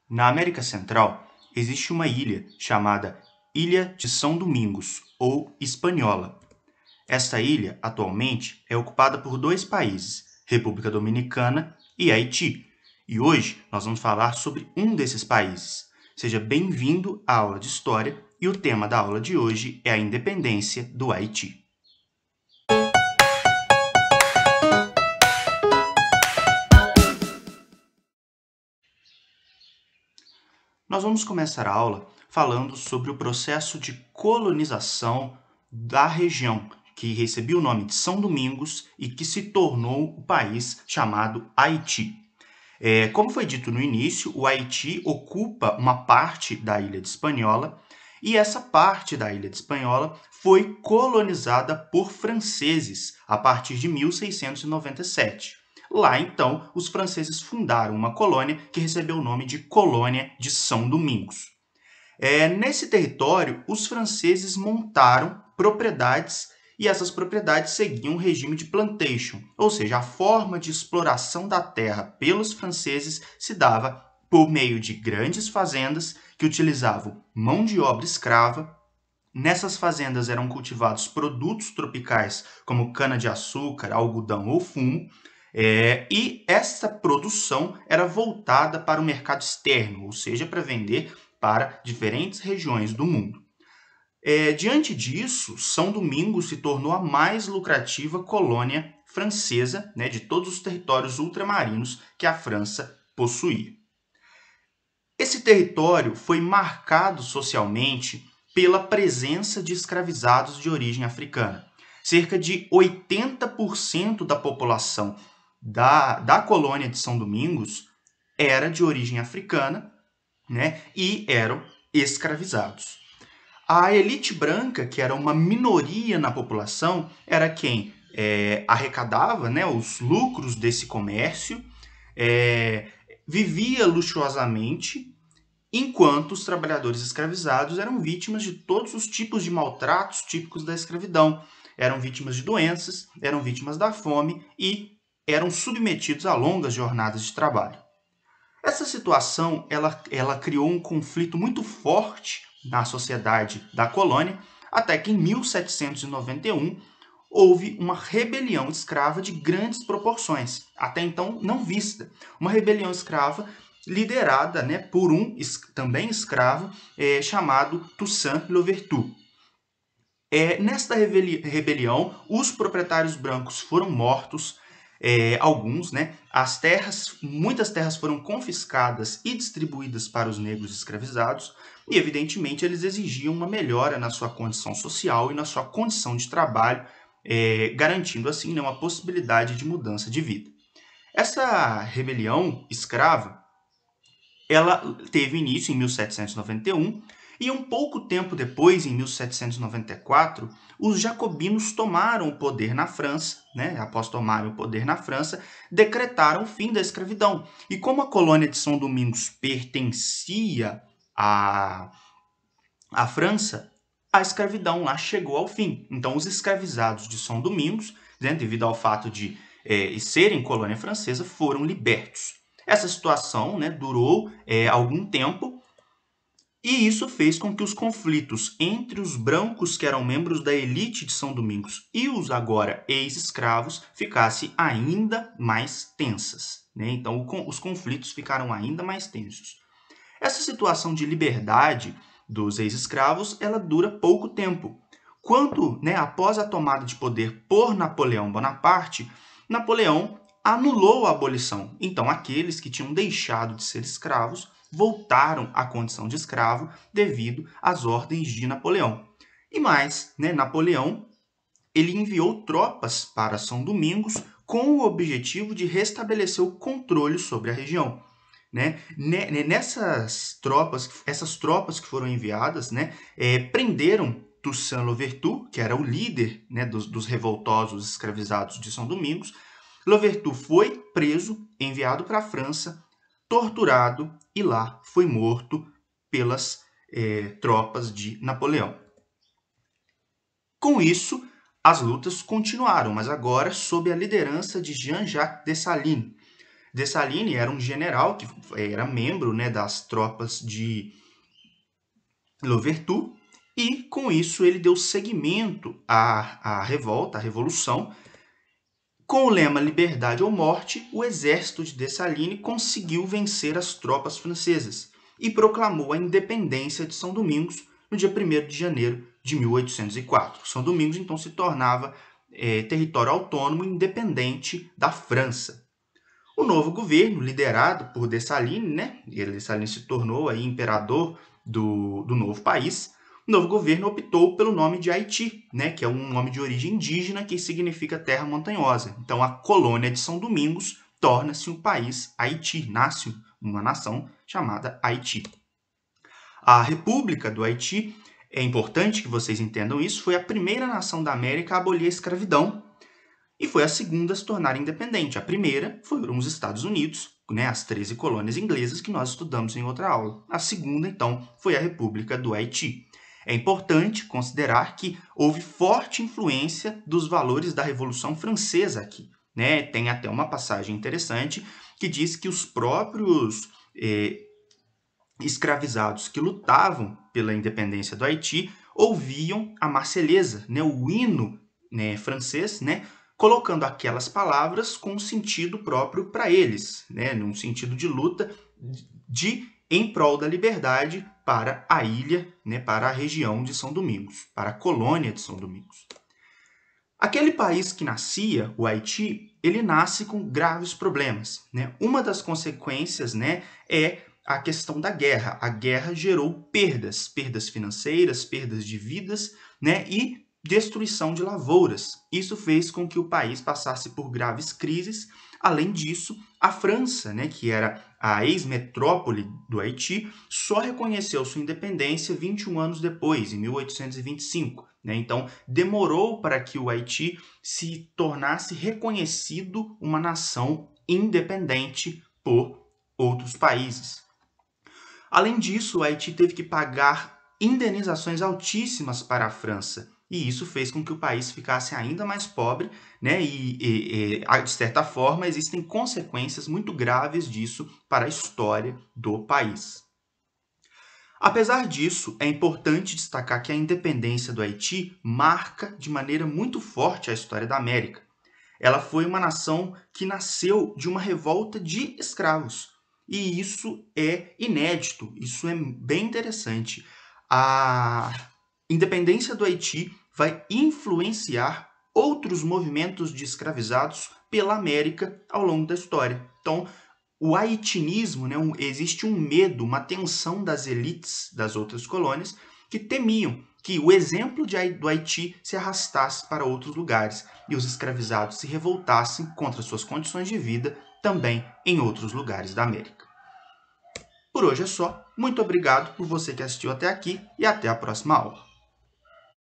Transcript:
Na América Central, existe uma ilha chamada Ilha de São Domingos, ou Hispaniola. Esta ilha, atualmente, é ocupada por dois países, República Dominicana e Haiti. E hoje nós vamos falar sobre um desses países. Seja bem-vindo à aula de História e o tema da aula de hoje é a independência do Haiti. Nós vamos começar a aula falando sobre o processo de colonização da região, que recebeu o nome de São Domingos e que se tornou o país chamado Haiti. Como foi dito no início, o Haiti ocupa uma parte da ilha de Hispaniola e essa parte da ilha de Hispaniola foi colonizada por franceses a partir de 1697. Lá, então, os franceses fundaram uma colônia que recebeu o nome de Colônia de São Domingos. Nesse território, os franceses montaram propriedades e essas propriedades seguiam um regime de plantation, ou seja, a forma de exploração da terra pelos franceses se dava por meio de grandes fazendas que utilizavam mão de obra escrava. Nessas fazendas eram cultivados produtos tropicais como cana-de-açúcar, algodão ou fumo, e essa produção era voltada para o mercado externo, ou seja, para vender para diferentes regiões do mundo. Diante disso, São Domingos se tornou a mais lucrativa colônia francesa, né, de todos os territórios ultramarinos que a França possuía. Esse território foi marcado socialmente pela presença de escravizados de origem africana. Cerca de 80% da população da colônia de São Domingos era de origem africana, né, e eram escravizados. A elite branca, que era uma minoria na população, era quem arrecadava, né, os lucros desse comércio, vivia luxuosamente, enquanto os trabalhadores escravizados eram vítimas de todos os tipos de maltratos típicos da escravidão. Eram vítimas de doenças, eram vítimas da fome e eram submetidos a longas jornadas de trabalho. Essa situação ela criou um conflito muito forte na sociedade da colônia, até que em 1791 houve uma rebelião escrava de grandes proporções, até então não vista. Uma rebelião escrava liderada, né, por um também escravo chamado Toussaint Louverture. Nesta rebelião, os proprietários brancos foram mortos, alguns, né? Muitas terras foram confiscadas e distribuídas para os negros escravizados, e evidentemente eles exigiam uma melhora na sua condição social e na sua condição de trabalho, garantindo assim, né, uma possibilidade de mudança de vida. Essa rebelião escrava, ela teve início em 1791 e um pouco tempo depois, em 1794, os jacobinos tomaram o poder na França, né? Após tomarem o poder na França, decretaram o fim da escravidão. E como a colônia de São Domingos pertencia à França, a escravidão lá chegou ao fim. Então, os escravizados de São Domingos, né, devido ao fato de serem colônia francesa, foram libertos. Essa situação, né, durou algum tempo, e isso fez com que os conflitos entre os brancos que eram membros da elite de São Domingos e os agora ex-escravos ficassem ainda mais tensas, né? Então, os conflitos ficaram ainda mais tensos. Essa situação de liberdade dos ex-escravos, ela dura pouco tempo. Quando, né, após a tomada de poder por Napoleão Bonaparte, Napoleão anulou a abolição. Então, aqueles que tinham deixado de ser escravos voltaram à condição de escravo devido às ordens de Napoleão. E mais, né, Napoleão ele enviou tropas para São Domingos com o objetivo de restabelecer o controle sobre a região. Né? Essas tropas que foram enviadas, né, prenderam Toussaint Louverture, que era o líder, né, dos revoltosos escravizados de São Domingos. Louverture foi preso, enviado para a França, torturado e lá foi morto pelas tropas de Napoleão. Com isso, as lutas continuaram, mas agora sob a liderança de Jean-Jacques Dessalines. Dessalines era um general que era membro, né, das tropas de Louverture, e com isso ele deu seguimento à revolta, à revolução. Com o lema Liberdade ou Morte, o exército de Dessalines conseguiu vencer as tropas francesas e proclamou a independência de São Domingos no dia 1º de janeiro de 1804. São Domingos, então, se tornava território autônomo independente da França. O novo governo, liderado por Dessalines, né? Dessalines se tornou aí imperador do novo país. O novo governo optou pelo nome de Haiti, né? Que é um nome de origem indígena que significa terra montanhosa. Então, a colônia de São Domingos torna-se um país Haiti, nasce uma nação chamada Haiti. A República do Haiti, é importante que vocês entendam isso, foi a primeira nação da América a abolir a escravidão e foi a segunda a se tornar independente. A primeira foram os Estados Unidos, né, as 13 colônias inglesas que nós estudamos em outra aula. A segunda, então, foi a República do Haiti. É importante considerar que houve forte influência dos valores da Revolução Francesa aqui, né? Tem até uma passagem interessante que diz que os próprios escravizados que lutavam pela independência do Haiti ouviam a Marselhesa, né, o hino, né, francês, né, colocando aquelas palavras com um sentido próprio para eles, né, num sentido de luta em prol da liberdade para a ilha, né, para a região de São Domingos, para a colônia de São Domingos. Aquele país que nascia, o Haiti, ele nasce com graves problemas, né? Uma das consequências, né, é a questão da guerra. A guerra gerou perdas financeiras, perdas de vidas, né, e destruição de lavouras. Isso fez com que o país passasse por graves crises. Além disso, a França, né, que era a ex-metrópole do Haiti, só reconheceu sua independência 21 anos depois, em 1825. Né? Então, demorou para que o Haiti se tornasse reconhecido uma nação independente por outros países. Além disso, o Haiti teve que pagar indenizações altíssimas para a França, e isso fez com que o país ficasse ainda mais pobre, né? De certa forma, existem consequências muito graves disso para a história do país. Apesar disso, é importante destacar que a independência do Haiti marca de maneira muito forte a história da América. Ela foi uma nação que nasceu de uma revolta de escravos. E isso é inédito, isso é bem interessante. A independência do Haiti vai influenciar outros movimentos de escravizados pela América ao longo da história. Então, o haitinismo, né, existe um medo, uma tensão das elites das outras colônias que temiam que o exemplo do Haiti se arrastasse para outros lugares e os escravizados se revoltassem contra suas condições de vida também em outros lugares da América. Por hoje é só. Muito obrigado por você que assistiu até aqui e até a próxima aula.